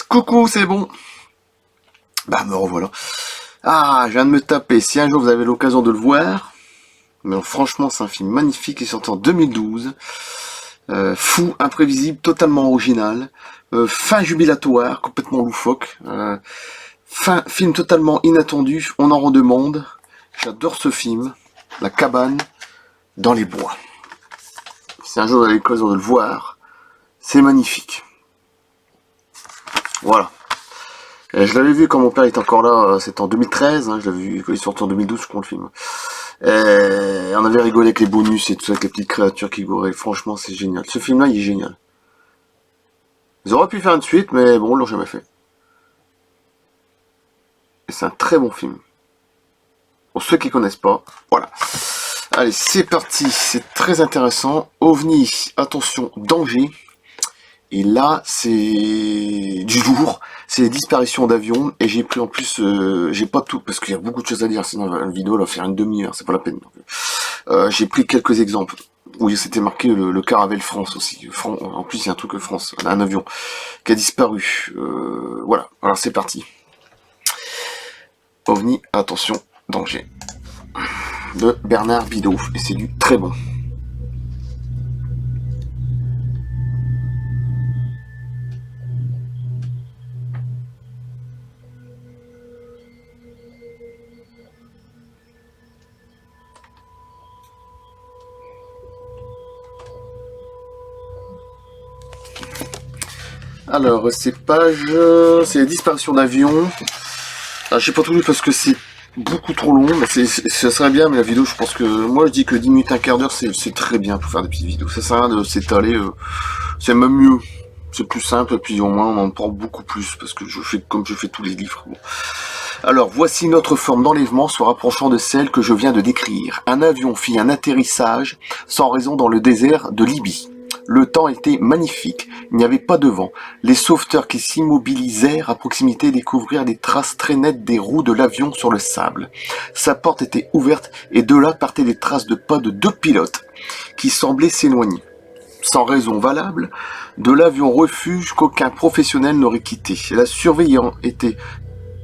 Coucou, c'est bon. Bah me revoilà. Ah, je viens de me taper. Si un jour vous avez l'occasion de le voir, mais franchement, c'est un film magnifique qui est sorti en 2012. Fou, imprévisible, totalement original. Fin jubilatoire, complètement loufoque. Film totalement inattendu. On en redemande. J'adore ce film. La cabane dans les bois. Si un jour vous avez l'occasion de le voir, c'est magnifique. Voilà. Et je l'avais vu quand mon père était encore là, c'était en 2013, hein, je l'avais vu quand il est sorti en 2012, je crois, le film. Et on avait rigolé avec les bonus et tout ça, avec les petites créatures qui couraient. Franchement, c'est génial. Ce film-là, il est génial. Ils auraient pu faire une suite, mais bon, ils l'ont jamais fait. Et c'est un très bon film. Pour ceux qui connaissent pas, voilà. Allez, c'est parti, c'est très intéressant. OVNI, attention, danger. Et là, c'est du lourd, c'est les disparitions d'avions, et j'ai pris en plus, j'ai pas tout, parce qu'il y a beaucoup de choses à dire, sinon la vidéo elle va faire une demi-heure, c'est pas la peine. J'ai pris quelques exemples, où c'était marqué le Caravelle France aussi. En plus, il y a un truc France, un avion qui a disparu. Voilà, alors c'est parti. OVNI, attention, danger. De Bernard Bidot, et c'est du très bon. Alors, ces pages, c'est les disparitions d'avions. Alors, j'ai pas tout lu parce que c'est beaucoup trop long, mais ça serait bien, mais la vidéo, je pense que, moi je dis que 10 minutes, un quart d'heure, c'est très bien pour faire des petites vidéos. Ça sert à rien de s'étaler, c'est même mieux. C'est plus simple, et puis au moins on en prend beaucoup plus, parce que je fais comme je fais tous les livres. Bon. Alors, voici notre forme d'enlèvement se rapprochant de celle que je viens de décrire. Un avion fit un atterrissage sans raison dans le désert de Libye. Le temps était magnifique, il n'y avait pas de vent. Les sauveteurs qui s'immobilisèrent à proximité découvrirent des traces très nettes des roues de l'avion sur le sable. Sa porte était ouverte et de là partaient des traces de pas de 2 pilotes qui semblaient s'éloigner. Sans raison valable, de l'avion refuge qu'aucun professionnel n'aurait quitté. La surveillance était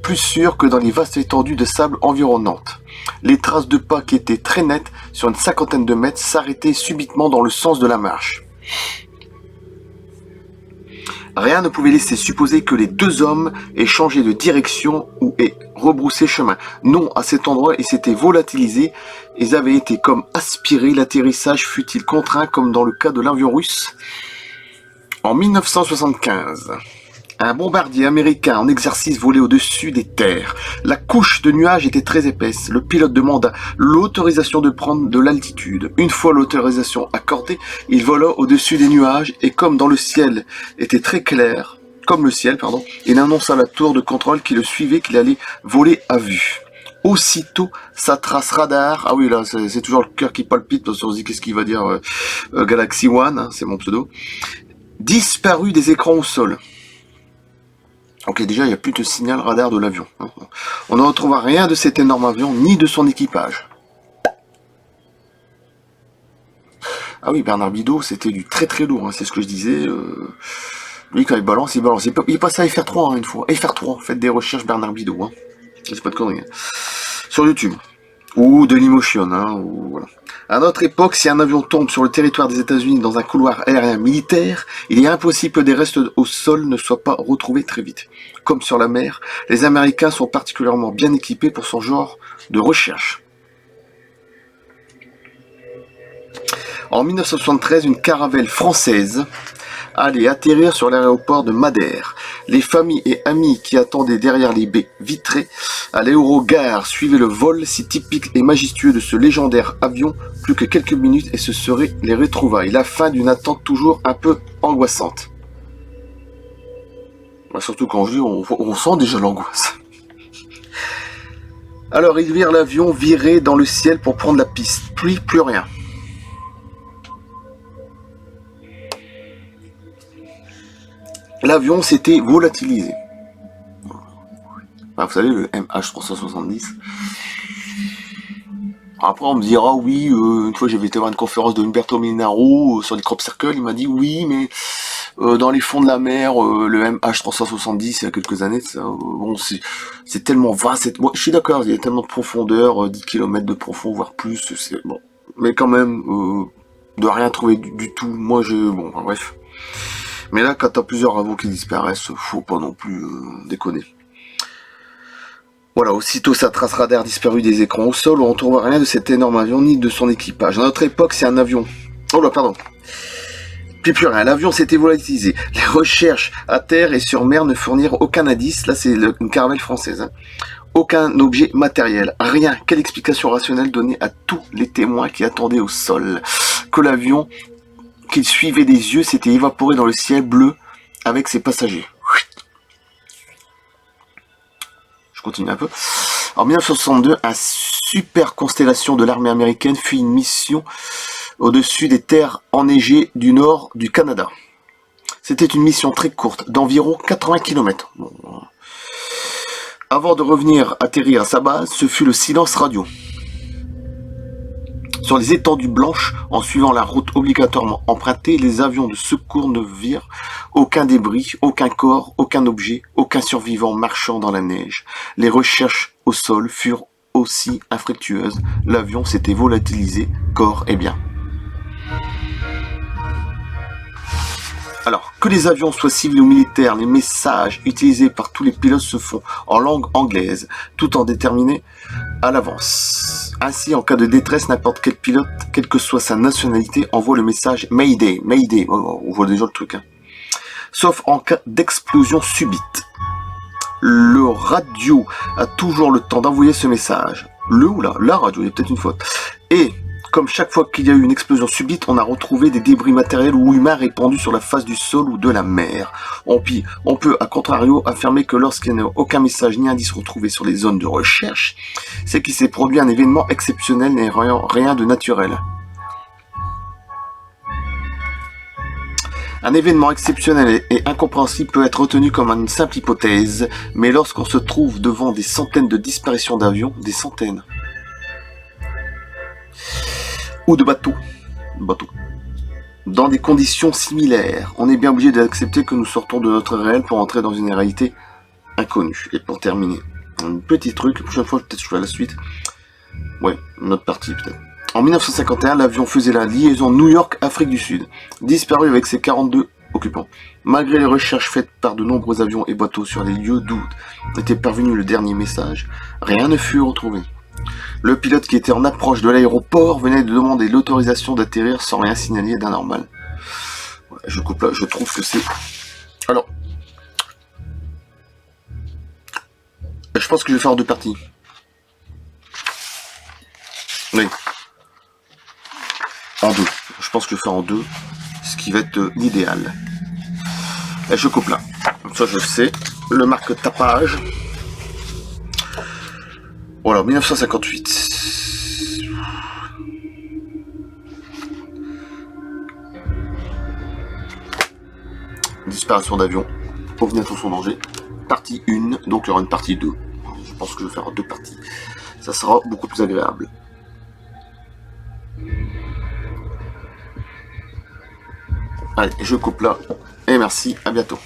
plus sûre que dans les vastes étendues de sable environnantes. Les traces de pas qui étaient très nettes sur une cinquantaine de mètres s'arrêtaient subitement dans le sens de la marche. Rien ne pouvait laisser supposer que les deux hommes aient changé de direction ou aient rebroussé chemin. Non, à cet endroit, ils s'étaient volatilisés, ils avaient été comme aspirés, l'atterrissage fut-il contraint comme dans le cas de l'avion russe. En 1975, un bombardier américain en exercice volait au-dessus des terres. La couche de nuages était très épaisse. Le pilote demanda l'autorisation de prendre de l'altitude. Une fois l'autorisation accordée, il vola au-dessus des nuages et comme dans le ciel était très clair, comme le ciel, pardon, il annonça à la tour de contrôle qui le suivait qu'il allait voler à vue. Aussitôt, sa trace radar, ah oui là c'est toujours le cœur qui palpite parce qu'on se dit qu'est-ce qu'il va dire Galaxy One, hein, c'est mon pseudo, disparut des écrans au sol. Ok, déjà, il n'y a plus de signal radar de l'avion. On ne retrouva rien de cet énorme avion, ni de son équipage. Ah oui, Bernard Bidot, c'était du très très lourd, hein, c'est ce que je disais. Lui, quand il balance, il balance. Il passe à FR3 hein, une fois. FR3, faites des recherches Bernard Bidot. Hein. C'est pas de conneries. Hein. Sur YouTube. Ou Dailymotion. Hein, ou, voilà. À notre époque, si un avion tombe sur le territoire des États-Unis dans un couloir aérien militaire, il est impossible que des restes au sol ne soient pas retrouvés très vite. Comme sur la mer, les Américains sont particulièrement bien équipés pour ce genre de recherche. En 1973, une caravelle française allait atterrir sur l'aéroport de Madère. Les familles et amis qui attendaient derrière les baies vitrées à l'aérogare suivaient le vol si typique et majestueux de ce légendaire avion. Plus que quelques minutes et ce seraient les retrouvailles. La fin d'une attente toujours un peu angoissante. Surtout quand je dis, on sent déjà l'angoisse. Alors ils virent l'avion virer dans le ciel pour prendre la piste. Puis plus rien. L'avion s'était volatilisé. Enfin, vous savez, le MH370. Après, on me dira, oui, une fois j'avais été voir une conférence de Umberto Minaro sur les crop circles, il m'a dit, oui, mais dans les fonds de la mer, le MH370 il y a quelques années, ça, bon, c'est tellement vaste. Moi, je suis d'accord, il y a tellement de profondeur, 10 km de profond, voire plus, c'est bon. Mais quand même, de rien trouver du tout. Moi, bon, enfin, bref. Mais là, quand t'as plusieurs radeaux qui disparaissent, faut pas non plus déconner. Voilà, aussitôt sa trace radar disparue des écrans au sol, on ne trouve rien de cet énorme avion ni de son équipage. À notre époque, c'est un avion. Oh là, pardon. Plus rien, l'avion s'était volatilisé. Les recherches à terre et sur mer ne fournirent aucun indice. Là, c'est une caravelle française. Hein. Aucun objet matériel. Rien. Quelle explication rationnelle donnée à tous les témoins qui attendaient au sol que l'avion qu'ils suivaient des yeux s'était évaporé dans le ciel bleu avec ses passagers. Je continue un peu. En 1962, un super constellation de l'armée américaine fit une mission au-dessus des terres enneigées du nord du Canada. C'était une mission très courte, d'environ 80 km. Bon. Avant de revenir atterrir à sa base, ce fut le silence radio. Sur les étendues blanches, en suivant la route obligatoirement empruntée, les avions de secours ne virent aucun débris, aucun corps, aucun objet, aucun survivant marchant dans la neige. Les recherches au sol furent aussi infructueuses. L'avion s'était volatilisé, corps et biens. Alors, que les avions soient civils ou militaires, les messages utilisés par tous les pilotes se font en langue anglaise, tout en déterminé à l'avance. Ainsi, en cas de détresse, n'importe quel pilote, quelle que soit sa nationalité, envoie le message Mayday, Mayday, on voit déjà le truc, hein. Sauf en cas d'explosion subite. Le radio a toujours le temps d'envoyer ce message. La radio, il y a peut-être une faute. Et comme chaque fois qu'il y a eu une explosion subite, on a retrouvé des débris matériels ou humains répandus sur la face du sol ou de la mer. On peut, à contrario, affirmer que lorsqu'il n'y a aucun message ni indice retrouvé sur les zones de recherche, c'est qu'il s'est produit un événement exceptionnel et rien de naturel. Un événement exceptionnel et incompréhensible peut être retenu comme une simple hypothèse, mais lorsqu'on se trouve devant des centaines de disparitions d'avions, des centaines, ou de bateaux, dans des conditions similaires, on est bien obligé d'accepter que nous sortons de notre réel pour entrer dans une réalité inconnue. Et pour terminer, un petit truc, la prochaine fois peut-être je ferai la suite. Ouais, une autre partie peut-être. En 1951, l'avion faisait la liaison New York-Afrique du Sud, disparu avec ses 42 occupants. Malgré les recherches faites par de nombreux avions et bateaux sur les lieux d'où était parvenu le dernier message, rien ne fut retrouvé. Le pilote qui était en approche de l'aéroport venait de demander l'autorisation d'atterrir sans rien signaler d'anormal. Ouais, je coupe là, je trouve que c'est... Alors, je pense que je vais faire en deux parties. Oui. En deux. Je pense que je vais faire en deux, ce qui va être l'idéal. Et je coupe là. Comme ça, je sais. Le marque-tapage. Voilà, 1958. Disparition d'avion. OVNI attention danger. Partie 1, donc il y aura une partie 2. Je pense que je vais faire en deux parties. Ça sera beaucoup plus agréable. Allez, je coupe là. Et merci, à bientôt.